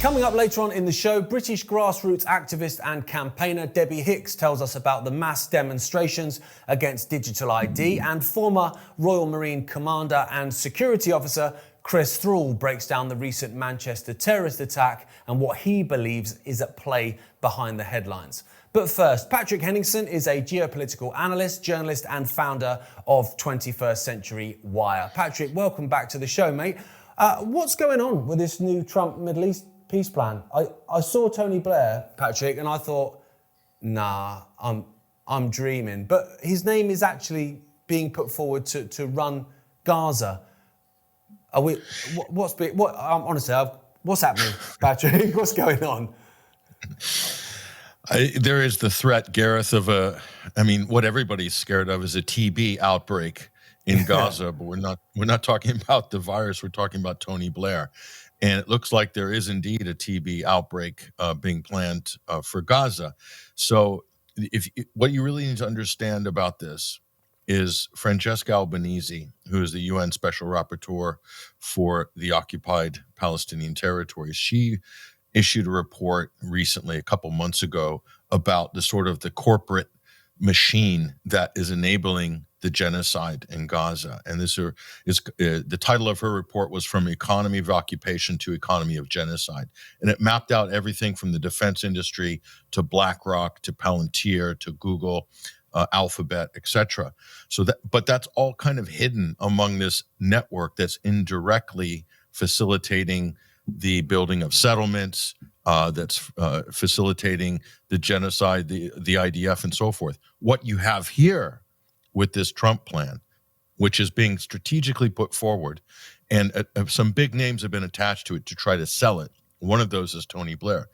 Coming up later on in the show, British grassroots activist and campaigner Debbie Hicks tells us about the mass demonstrations against digital ID, and former Royal Marine Commander and Security Officer Chris Thrall breaks down the recent Manchester terrorist attack and what he believes is at play behind the headlines. But first, Patrick Henningsen is a geopolitical analyst, journalist and founder of 21st Century Wire. Patrick, welcome back to the show, mate. What's going on with this new Trump Middle East peace plan? I saw Tony Blair, Patrick, and I thought, nah, I'm dreaming. But his name is actually being put forward to run Gaza. Are we? Honestly, what's happening, Patrick? What's going on? There is the threat, Gareth, of what everybody's scared of is a TB outbreak in Gaza, but we're not talking about the virus. We're talking about Tony Blair. And it looks like there is indeed a TB outbreak being planned for Gaza. So what you really need to understand about this is Francesca Albanese, who is the UN Special Rapporteur for the occupied Palestinian territories. She issued a report recently, a couple months ago, about the corporate machine that is enabling the genocide in Gaza. And this is the title of her report was From Economy of Occupation to Economy of Genocide. And it mapped out everything from the defense industry to BlackRock to Palantir to Google, Alphabet, etc. But that's all kind of hidden among this network that's indirectly facilitating the building of settlements, that's facilitating the genocide, the IDF, and so forth. What you have here with this Trump plan, which is being strategically put forward, and some big names have been attached to it to try to sell it. One of those is Tony Blair.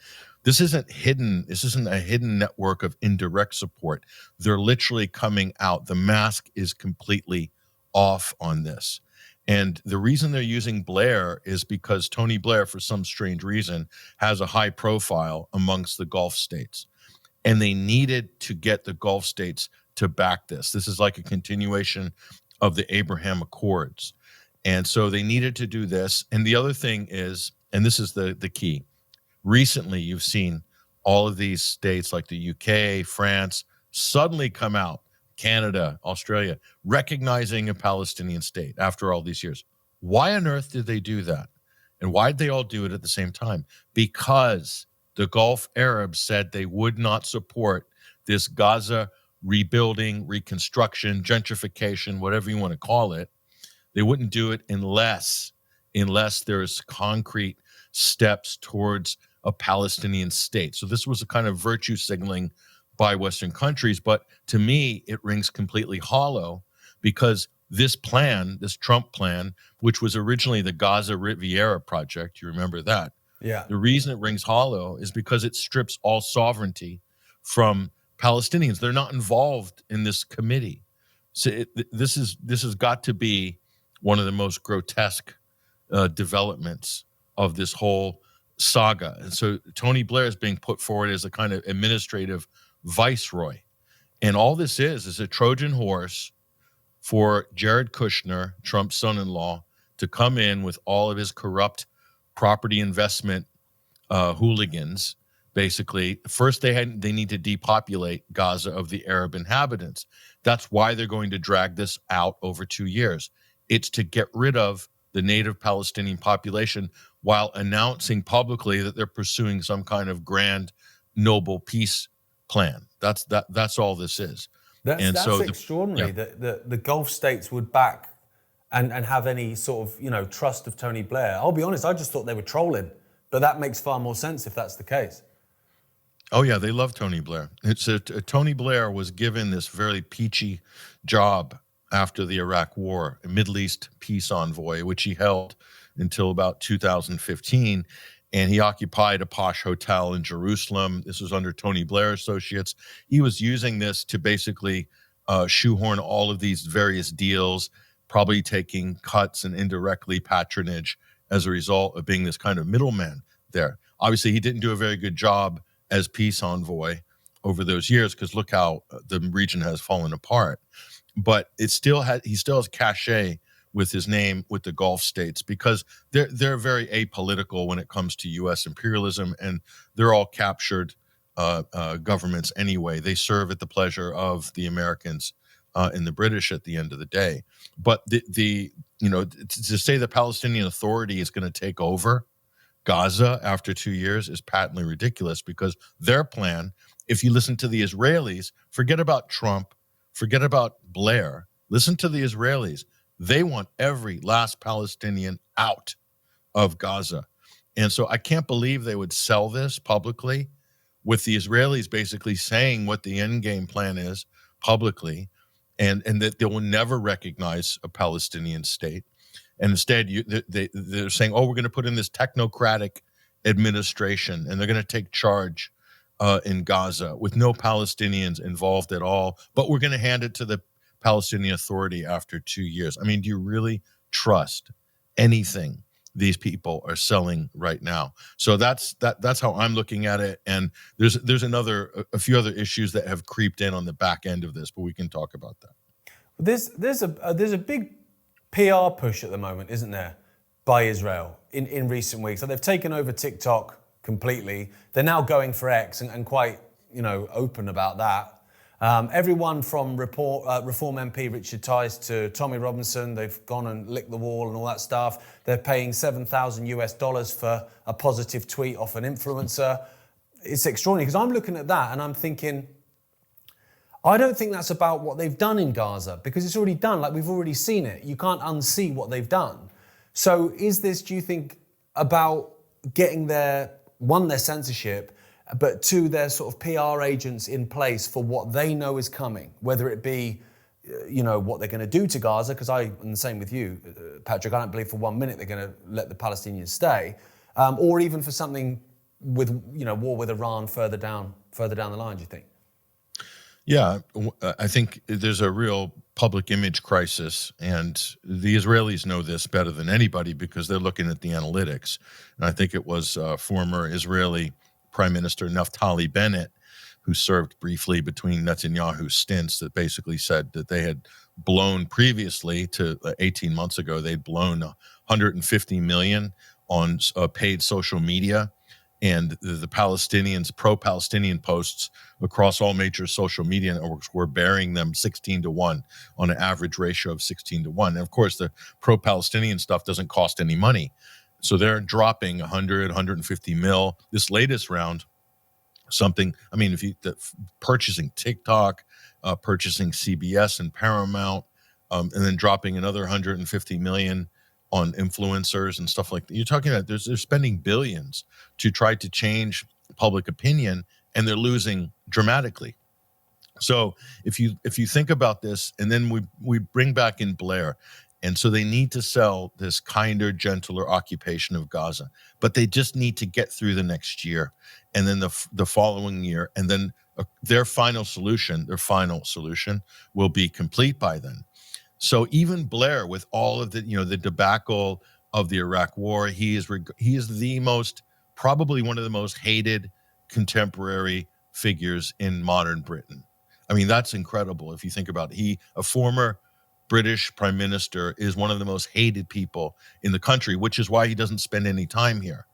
This isn't hidden. This isn't a hidden network of indirect support. They're literally coming out. The mask is completely off on this. And the reason they're using Blair is because Tony Blair, for some strange reason, has a high profile amongst the Gulf states. And they needed to get the Gulf states to back this. This is like a continuation of the Abraham Accords. And so they needed to do this. And the other thing is, and this is the key, recently you've seen all of these states like the UK, France, suddenly come out, Canada, Australia, recognizing a Palestinian state after all these years. Why on earth did they do that? And why did they all do it at the same time? Because the Gulf Arabs said they would not support this Gaza rebuilding, reconstruction, gentrification, whatever you want to call it. They wouldn't do it unless there's concrete steps towards a Palestinian state. So this was a kind of virtue signaling by Western countries. But to me, it rings completely hollow because this plan, this Trump plan, which was originally the Gaza Riviera project, you remember that? Yeah. The reason it rings hollow is because it strips all sovereignty from Palestinians. They're not involved in this committee. So this has got to be one of the most grotesque developments of this whole saga. And so Tony Blair is being put forward as a kind of administrative viceroy. And all this is a Trojan horse for Jared Kushner, Trump's son-in-law, to come in with all of his corrupt property investment hooligans. Basically, first they need to depopulate Gaza of the Arab inhabitants. That's why they're going to drag this out over 2 years. It's to get rid of the native Palestinian population while announcing publicly that they're pursuing some kind of grand, noble peace plan. That's all this is. That's extraordinary that the Gulf states would back and have any sort of trust of Tony Blair. I'll be honest, I just thought they were trolling, but that makes far more sense if that's the case. Oh yeah, they love Tony Blair. Tony Blair was given this very peachy job after the Iraq War, a Middle East peace envoy, which he held until about 2015. And he occupied a posh hotel in Jerusalem. This was under Tony Blair Associates. He was using this to basically shoehorn all of these various deals, probably taking cuts and indirectly patronage as a result of being this kind of middleman there. Obviously, he didn't do a very good job as peace envoy. over those years, because look how the region has fallen apart. But he still has cachet with his name with the Gulf states, because they're very apolitical when it comes to U.S. imperialism, and they're all captured governments anyway. They serve at the pleasure of the Americans and the British at the end of the day. But to say the Palestinian Authority is going to take over Gaza after 2 years is patently ridiculous, because their plan, if you listen to the Israelis, forget about Trump, forget about Blair, listen to the Israelis. They want every last Palestinian out of Gaza. And so I can't believe they would sell this publicly, with the Israelis basically saying what the end game plan is publicly, and that they will never recognize a Palestinian state. And instead, they're saying, oh, we're going to put in this technocratic administration, and they're going to take charge in Gaza with no Palestinians involved at all. But we're going to hand it to the Palestinian Authority after 2 years. I mean, do you really trust anything these people are selling right now? So that's how I'm looking at it. And there's a few other issues that have creeped in on the back end of this, but we can talk about that. There's a big PR push at the moment, isn't there, by Israel in recent weeks? So they've taken over TikTok completely. They're now going for X, and quite open about that. Everyone from Reform MP Richard Tice to Tommy Robinson, they've gone and licked the wall and all that stuff. They're paying $7,000 for a positive tweet off an influencer. It's extraordinary, because I'm looking at that and I'm thinking, I don't think that's about what they've done in Gaza, because it's already done. Like, we've already seen it. You can't unsee what they've done. So is this, do you think, about getting their censorship, but two, their sort of PR agents in place for what they know is coming, whether it be, what they're going to do to Gaza, because and the same with you, Patrick, I don't believe for 1 minute they're going to let the Palestinians stay, or even for something with, war with Iran further down the line, do you think? Yeah, I think there's a real public image crisis, and the Israelis know this better than anybody, because they're looking at the analytics. And I think it was former Israeli Prime Minister Naftali Bennett, who served briefly between Netanyahu's stints, that basically said that they had blown previously to 18 months ago, they'd blown 150 million on paid social media. And the Palestinians, pro-Palestinian posts across all major social media networks were burying them 16-1 on an average ratio of 16-1. And of course, the pro-Palestinian stuff doesn't cost any money. So they're dropping 150 mil. This latest round, purchasing TikTok, purchasing CBS and Paramount, and then dropping another 150 million on influencers and stuff like that. You're talking about they're spending billions to try to change public opinion, and they're losing dramatically. So if you think about this, and then we bring back in Blair, and so they need to sell this kinder, gentler occupation of Gaza, but they just need to get through the next year, and then the following year, and then their final solution will be complete by then. So even Blair, with all of the the debacle of the Iraq War, he is probably one of the most hated contemporary figures in modern Britain. I mean, that's incredible if you think about it. A former British Prime Minister, is one of the most hated people in the country, which is why he doesn't spend any time here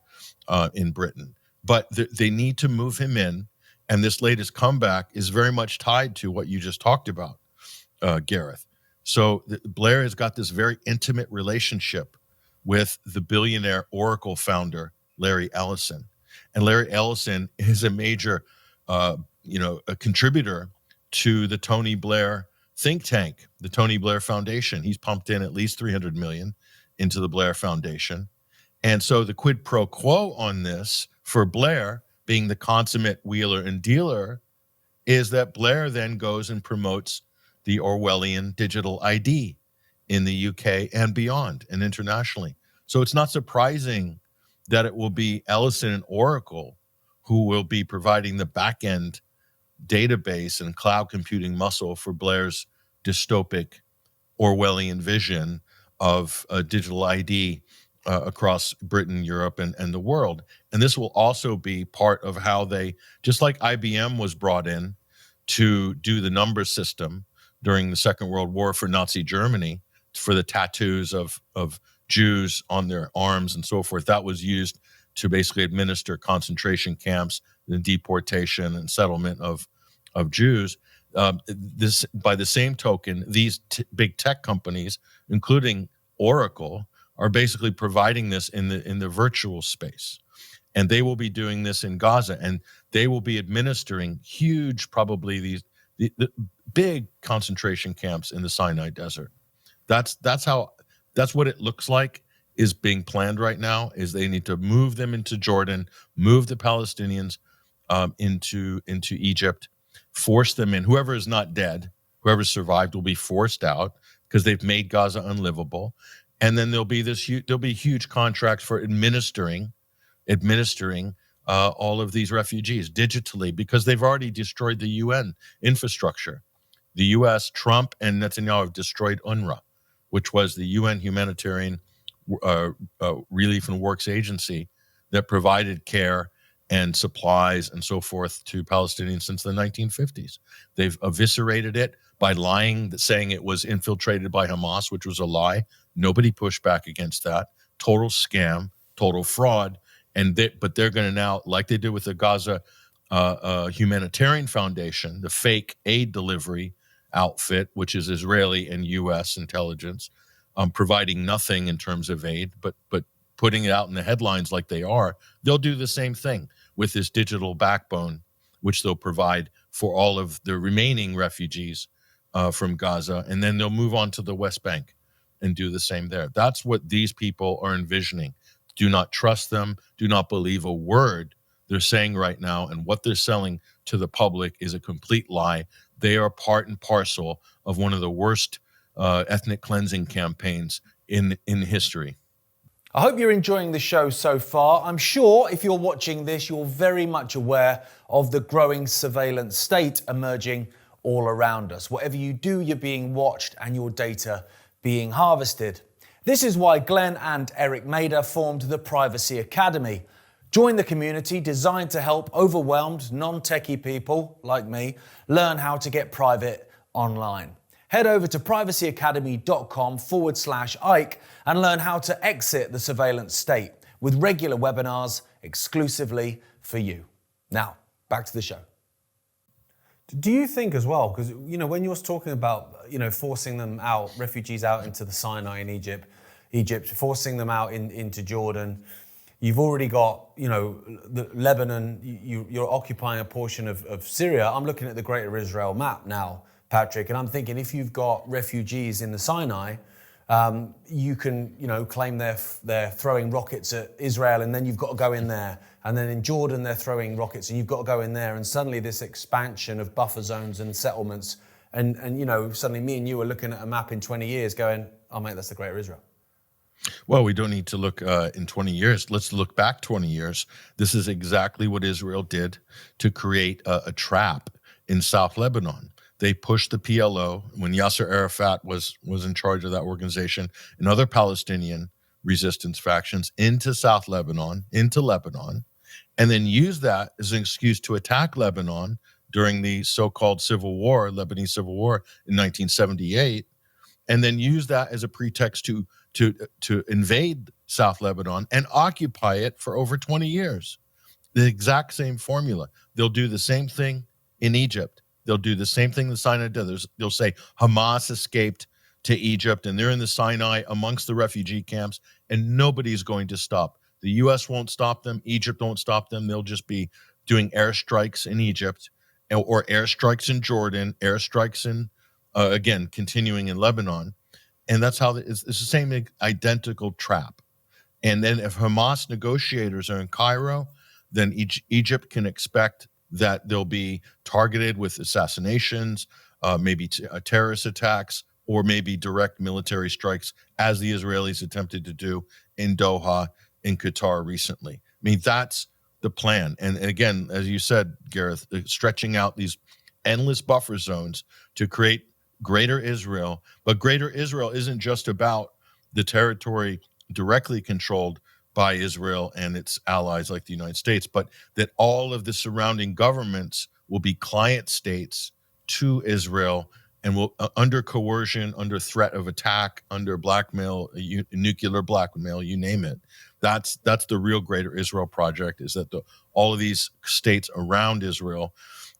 in Britain. But they need to move him in, and this latest comeback is very much tied to what you just talked about, Gareth. So Blair has got this very intimate relationship with the billionaire Oracle founder, Larry Ellison. And Larry Ellison is a major, a contributor to the Tony Blair think tank, the Tony Blair Foundation. He's pumped in at least $300 million into the Blair Foundation. And so the quid pro quo on this for Blair, being the consummate wheeler and dealer, is that Blair then goes and promotes the Orwellian digital ID in the UK and beyond, and internationally. So it's not surprising that it will be Ellison and Oracle who will be providing the back-end database and cloud computing muscle for Blair's dystopic Orwellian vision of a digital ID across Britain, Europe, and the world. And this will also be part of how they, just like IBM was brought in to do the number system during the Second World War for Nazi Germany, for the tattoos of Jews on their arms and so forth. That was used to basically administer concentration camps, the deportation and settlement of Jews. This, by the same token, these big tech companies, including Oracle, are basically providing this in the virtual space, and they will be doing this in Gaza, and they will be administering huge, probably the big concentration camps in the Sinai Desert. That's what it looks like is being planned right now. Is they need to move them into Jordan, move the Palestinians into Egypt, force them in. Whoever is not dead, whoever survived, will be forced out because they've made Gaza unlivable. And then there'll be huge contracts for administering all of these refugees digitally, because they've already destroyed the UN infrastructure. The U.S., Trump, and Netanyahu have destroyed UNRWA, which was the UN humanitarian relief and works agency that provided care and supplies and so forth to Palestinians since the 1950s. They've eviscerated it by lying, saying it was infiltrated by Hamas, which was a lie. Nobody pushed back against that. Total scam, total fraud. But they're going to now, like they did with the Gaza Humanitarian Foundation, the fake aid delivery outfit, which is Israeli and U.S. intelligence, providing nothing in terms of aid, but putting it out in the headlines like they are. They'll do the same thing with this digital backbone, which they'll provide for all of the remaining refugees from Gaza, and then they'll move on to the West Bank and do the same there. That's what these people are envisioning. Do not trust them. Do not believe a word they're saying right now, and what they're selling to the public is a complete lie. They are part and parcel of one of the worst ethnic cleansing campaigns in history. I hope you're enjoying the show so far. I'm sure if you're watching this, you're very much aware of the growing surveillance state emerging all around us. Whatever you do, you're being watched and your data being harvested. This is why Glenn and Eric Mader formed the Privacy Academy. Join the community designed to help overwhelmed, non-techie people like me learn how to get private online. Head over to privacyacademy.com/Icke and learn how to exit the surveillance state with regular webinars exclusively for you. Now, back to the show. Do you think as well, because when you're talking about forcing them out, refugees out into the Sinai in Egypt, forcing them out into Jordan, you've already got the Lebanon, you're occupying a portion of Syria. I'm looking at the Greater Israel map now, Patrick, and I'm thinking if you've got refugees in the Sinai, you can claim they're throwing rockets at Israel, and then you've got to go in there. And then in Jordan, they're throwing rockets, and you've got to go in there. And suddenly this expansion of buffer zones and settlements, and suddenly me and you are looking at a map in 20 years going, oh, mate, that's the Greater Israel. Well, we don't need to look in 20 years. Let's look back 20 years. This is exactly what Israel did to create a trap in South Lebanon. They pushed the PLO when Yasser Arafat was in charge of that organization, and other Palestinian resistance factions into South Lebanon, into Lebanon, and then used that as an excuse to attack Lebanon during the so-called civil war, Lebanese civil war in 1978, and then use that as a pretext to invade South Lebanon and occupy it for over 20 years. The exact same formula. They'll do the same thing in Egypt. They'll do the same thing the Sinai does. They'll say Hamas escaped to Egypt and they're in the Sinai amongst the refugee camps, and nobody's going to stop. The U.S. won't stop them. Egypt won't stop them. They'll just be doing airstrikes in Egypt or airstrikes in Jordan, airstrikes in, again, continuing in Lebanon. And that's how it's the same identical trap. And then if Hamas negotiators are in Cairo, then Egypt can expect that they'll be targeted with assassinations, maybe terrorist attacks, or maybe direct military strikes, as the Israelis attempted to do in Doha, in Qatar recently. I mean, that's the plan. And again, as you said, Gareth, stretching out these endless buffer zones to create Greater Israel. But Greater Israel isn't just about the territory directly controlled by Israel and its allies like the United States, but that all of the surrounding governments will be client states to Israel and will, under coercion, under threat of attack, under blackmail, nuclear blackmail, you name it. That's the real Greater Israel Project, is that all of these states around Israel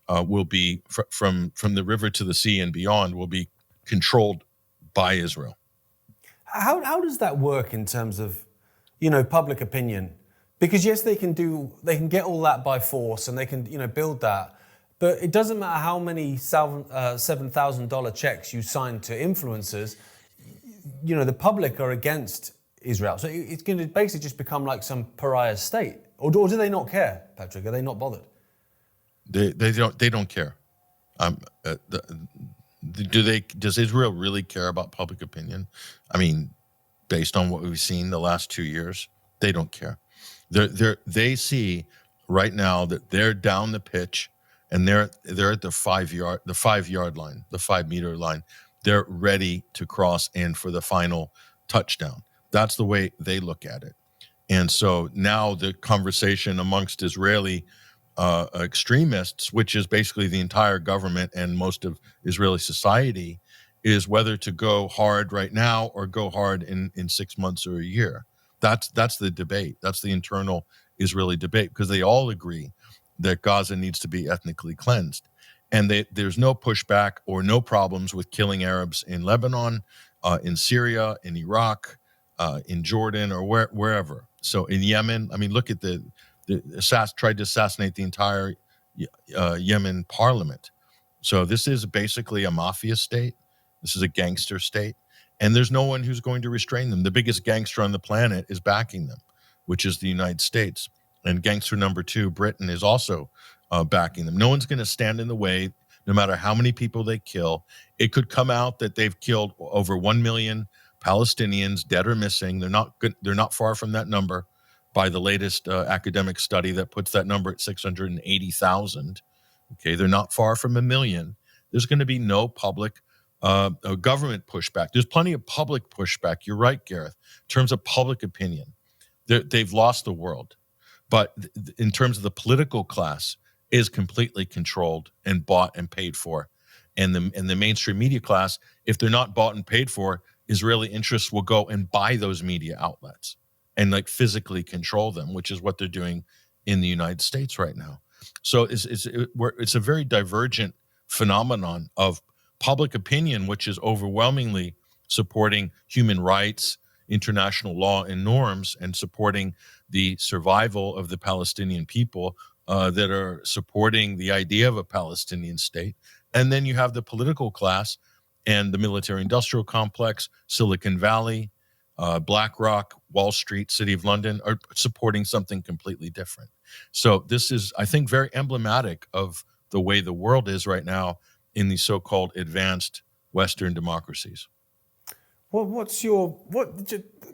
will be, from the river to the sea and beyond, will be controlled by Israel. How does that work in terms of, public opinion? Because yes, they can get all that by force and they can, build that. But it doesn't matter how many $7,000 checks you sign to influencers, the public are against Israel. So it's going to basically just become like some pariah state. Or do they not care, Patrick? Are they not bothered? They don't care. Does Israel really care about public opinion? I mean, based on what we've seen the last 2 years, they don't care. They see right now that they're down the pitch and they're at the 5 yard line, the 5 meter line. They're ready to cross in for the final touchdown. That's the way they look at it. And so now the conversation amongst Israeli extremists, which is basically the entire government and most of Israeli society, is whether to go hard right now or go hard in 6 months or a year. That's the debate. That's the internal Israeli debate, because they all agree that Gaza needs to be ethnically cleansed. And there's no pushback or no problems with killing Arabs in Lebanon, in Syria, in Iraq, in Jordan, or wherever. So in Yemen, I mean, look at tried to assassinate the entire Yemen parliament. So this is basically a mafia state. This is a gangster state. And there's no one who's going to restrain them. The biggest gangster on the planet is backing them, which is the United States. And gangster number 2, Britain, is also backing them. No one's going to stand in the way, no matter how many people they kill. It could come out that they've killed over 1 million Palestinians, dead or missing. They're not far from that number by the latest academic study that puts that number at 680,000. Okay, they're not far from 1 million. There's going to be no public government pushback. There's plenty of public pushback. You're right, Gareth. In terms of public opinion, they've lost the world. But in terms of the political class, is completely controlled and bought and paid for. And the mainstream media class, if they're not bought and paid for, Israeli interests will go and buy those media outlets and like physically control them, which is what they're doing in the United States right now. So it's a very divergent phenomenon of public opinion, which is overwhelmingly supporting human rights, international law and norms, and supporting the survival of the Palestinian people, that are supporting the idea of a Palestinian state. And then you have the political class and the military-industrial complex, Silicon Valley, BlackRock, Wall Street, City of London are supporting something completely different. So this is, I think, very emblematic of the way the world is right now in these so-called advanced Western democracies. Well,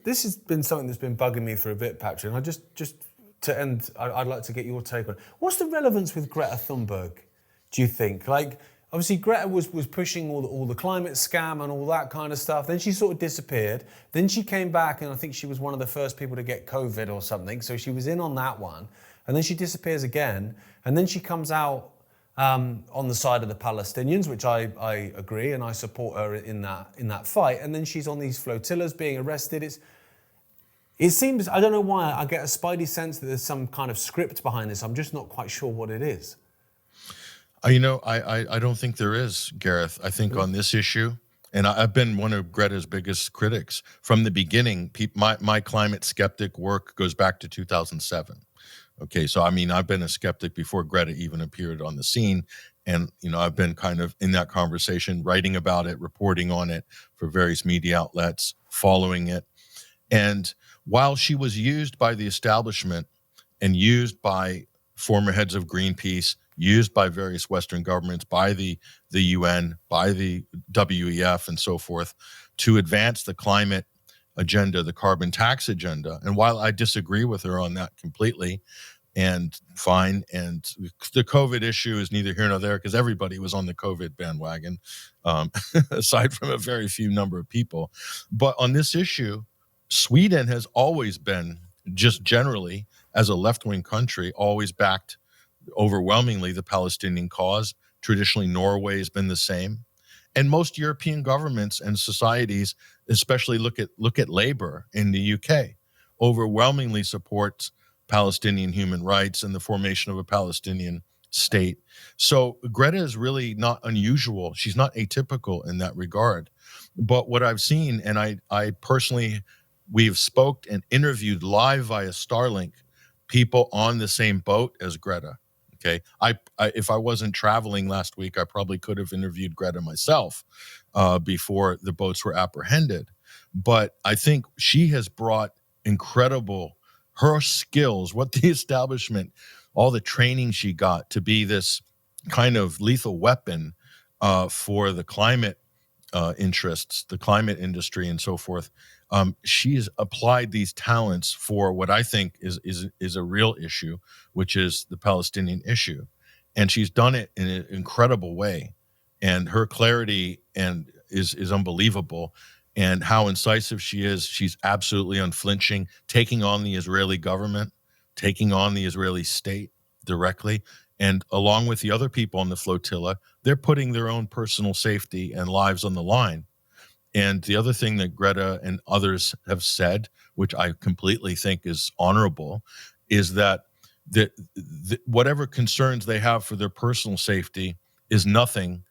this has been something that's been bugging me for a bit, Patrick. And just to end, I'd like to get your take on it. What's the relevance with Greta Thunberg, do you think? Like, obviously, Greta was pushing all the climate scam and all that kind of stuff. Then she sort of disappeared. Then she came back, and I think she was one of the first people to get COVID or something. So she was in on that one. And then she disappears again. And then she comes out on the side of the Palestinians, which I agree, and I support her in that fight. And then she's on these flotillas being arrested. It seems, I don't know why, I get a spidey sense that there's some kind of script behind this. I'm just not quite sure what it is. I don't think there is, Gareth. I think on this issue, and I've been one of Greta's biggest critics from the beginning. My climate skeptic work goes back to 2007. Okay, so I mean, I've been a skeptic before Greta even appeared on the scene. And, I've been kind of in that conversation, writing about it, reporting on it for various media outlets, following it. And while she was used by the establishment and used by former heads of Greenpeace, used by various Western governments, by the UN, by the WEF and so forth, to advance the climate agenda, the carbon tax agenda. And while I disagree with her on that completely, and fine, and the COVID issue is neither here nor there, because everybody was on the COVID bandwagon, aside from a very few number of people. But on this issue, Sweden has always been, just generally as a left-wing country, always backed overwhelmingly the Palestinian cause. Traditionally, Norway has been the same. And most European governments and societies, especially look at Labour in the UK, overwhelmingly supports Palestinian human rights and the formation of a Palestinian state. So Greta is really not unusual. She's not atypical in that regard. But what I've seen, and I personally, we've spoke and interviewed live via Starlink people on the same boat as Greta. Okay, if I wasn't traveling last week, I probably could have interviewed Greta myself before the boats were apprehended. But I think she has brought incredible, her skills, what the establishment, all the training she got to be this kind of lethal weapon for the climate interests, the climate industry, and so forth. She's applied these talents for what I think is a real issue, which is the Palestinian issue, and she's done it in an incredible way. And her clarity and is unbelievable, and how incisive she is. She's absolutely unflinching, taking on the Israeli government, taking on the Israeli state directly. And along with the other people on the flotilla, they're putting their own personal safety and lives on the line. And the other thing that Greta and others have said, which I completely think is honorable, is that whatever concerns they have for their personal safety is nothing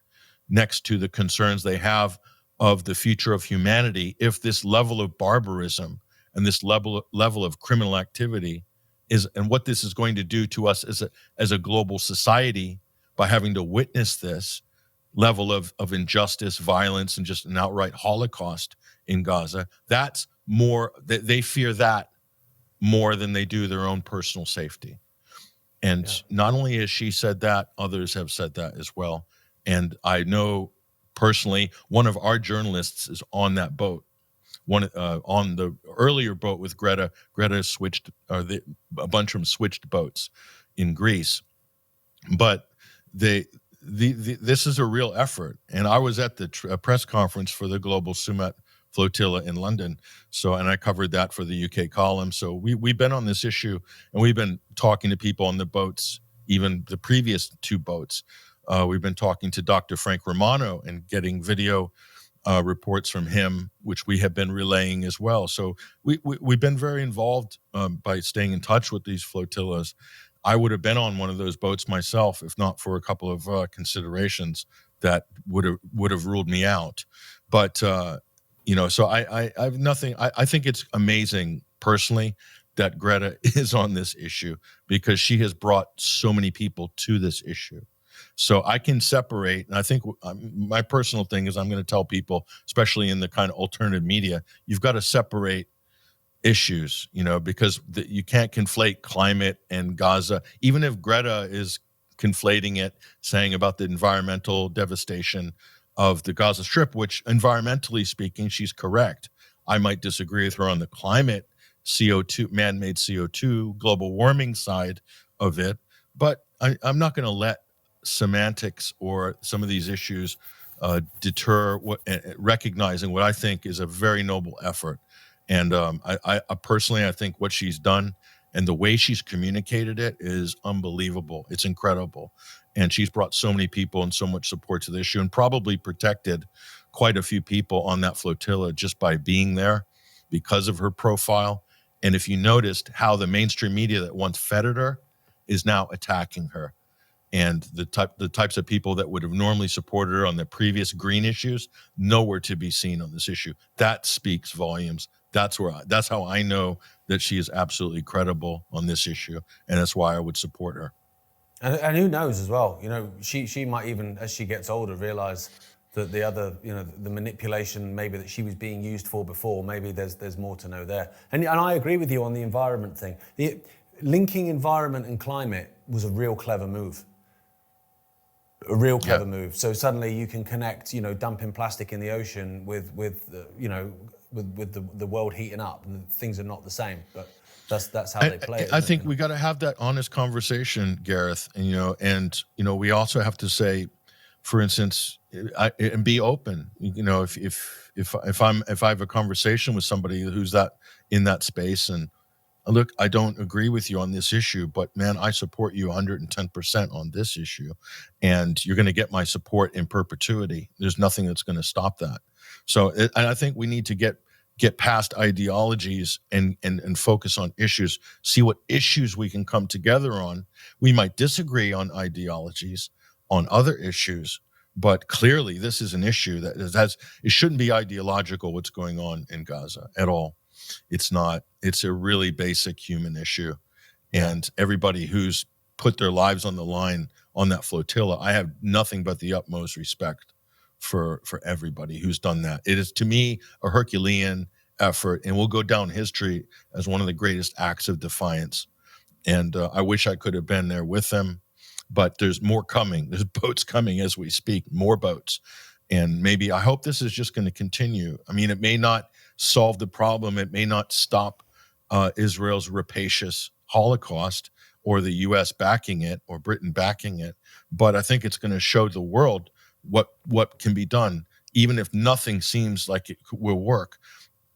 next to the concerns they have of the future of humanity if this level of barbarism and this level of criminal activity is, and what this is going to do to us as a global society by having to witness this level of injustice, violence, and just an outright Holocaust in Gaza. That's more, they fear that more than they do their own personal safety. And not only has she said that, others have said that as well. And I know personally, one of our journalists is on that boat. On the earlier boat with Greta. Greta switched, a bunch of them switched boats in Greece. But this is a real effort. And I was at the press conference for the Global Summit Flotilla in London. And I covered that for the UK column. So we've been on this issue, and we've been talking to people on the boats, even the previous two boats. We've been talking to Dr. Frank Romano and getting video reports from him, which we have been relaying as well. So we've been very involved by staying in touch with these flotillas. I would have been on one of those boats myself, if not for a couple of considerations that would have ruled me out. But so I have nothing. I think it's amazing personally that Greta is on this issue, because she has brought so many people to this issue. So I can separate, and I think my personal thing is I'm going to tell people, especially in the kind of alternative media, you've got to separate issues, because you can't conflate climate and Gaza. Even if Greta is conflating it, saying about the environmental devastation of the Gaza Strip, which environmentally speaking, she's correct. I might disagree with her on the climate, CO2, man-made CO2, global warming side of it, but I'm not going to let semantics or some of these issues deter recognizing what I think is a very noble effort. And I personally, I think what she's done and the way she's communicated it is unbelievable. It's incredible. And she's brought so many people and so much support to the issue, and probably protected quite a few people on that flotilla just by being there because of her profile. And if you noticed how the mainstream media that once feted her is now attacking her. And the types of people that would have normally supported her on the previous green issues, nowhere to be seen on this issue. That speaks volumes. That's how I know that she is absolutely credible on this issue, and that's why I would support her. And who knows as well? She might even, as she gets older, realize that the other, the manipulation maybe that she was being used for before, maybe there's more to know there. And I agree with you on the environment thing. Linking environment and climate was a real clever move. Move. So suddenly you can connect, dumping plastic in the ocean with the world heating up, and things are not the same. But that's how they play it. I think we got to have that honest conversation, Gareth. And we also have to say, for instance, and be open. You know, if I have a conversation with somebody who's in that space, and look, I don't agree with you on this issue, but man, I support you 110% on this issue, and you're going to get my support in perpetuity. There's nothing that's going to stop that. So, and I think we need to get past ideologies and focus on issues, see what issues we can come together on. We might disagree on ideologies, on other issues, but clearly this is an issue that it shouldn't be ideological what's going on in Gaza at all. It's not. It's a really basic human issue. And everybody who's put their lives on the line on that flotilla, I have nothing but the utmost respect for everybody who's done that. It is, to me, a Herculean effort, and will go down history as one of the greatest acts of defiance. And I wish I could have been there with them, but there's more coming. There's boats coming as we speak, more boats. And maybe, I hope this is just going to continue. I mean, it may not solve the problem. It may not stop Israel's rapacious Holocaust, or the U.S. backing it, or Britain backing it. But I think it's going to show the world what can be done, even if nothing seems like it will work,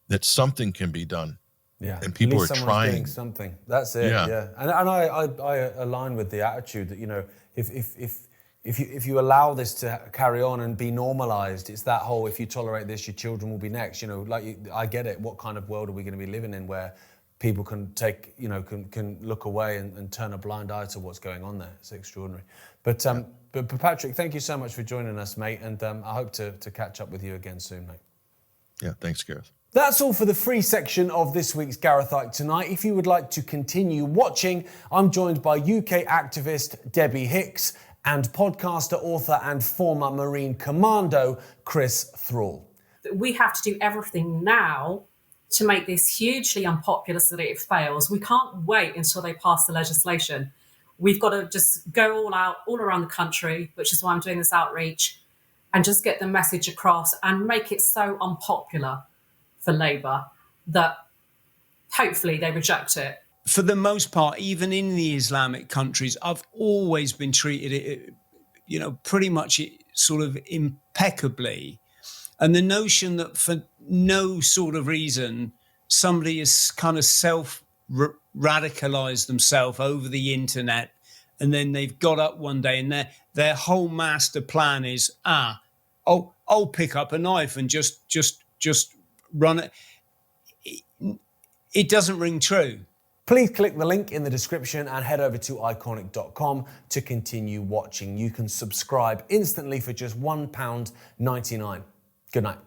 that something can be done. Yeah, and people at least are someone's trying doing something. That's it. Yeah. And I align with the attitude that, you know, if you allow this to carry on and be normalized, it's that whole, if you tolerate this, your children will be next. You know, I get it. What kind of world are we going to be living in where people can take, you know, can look away and turn a blind eye to what's going on there? It's extraordinary. But Patrick, thank you so much for joining us, mate. And I hope to catch up with you again soon, mate. Yeah, thanks, Gareth. That's all for the free section of this week's Gareth Icke Tonight. If you would like to continue watching, I'm joined by UK activist Debbie Hicks and podcaster, author and former Marine Commando Chris Thrall. We have to do everything now to make this hugely unpopular so that it fails. We can't wait until they pass the legislation. We've got to just go all out, all around the country, which is why I'm doing this outreach, and just get the message across and make it so unpopular for Labour that hopefully they reject it. For the most part, even in the Islamic countries, I've always been treated, you know, pretty much sort of impeccably. And the notion that for no sort of reason, somebody has kind of self-radicalized themselves over the internet, and then they've got up one day and their whole master plan is, I'll pick up a knife and just run it. It doesn't ring true. Please click the link in the description and head over to Ickonic.com to continue watching. You can subscribe instantly for just £1.99. Good night.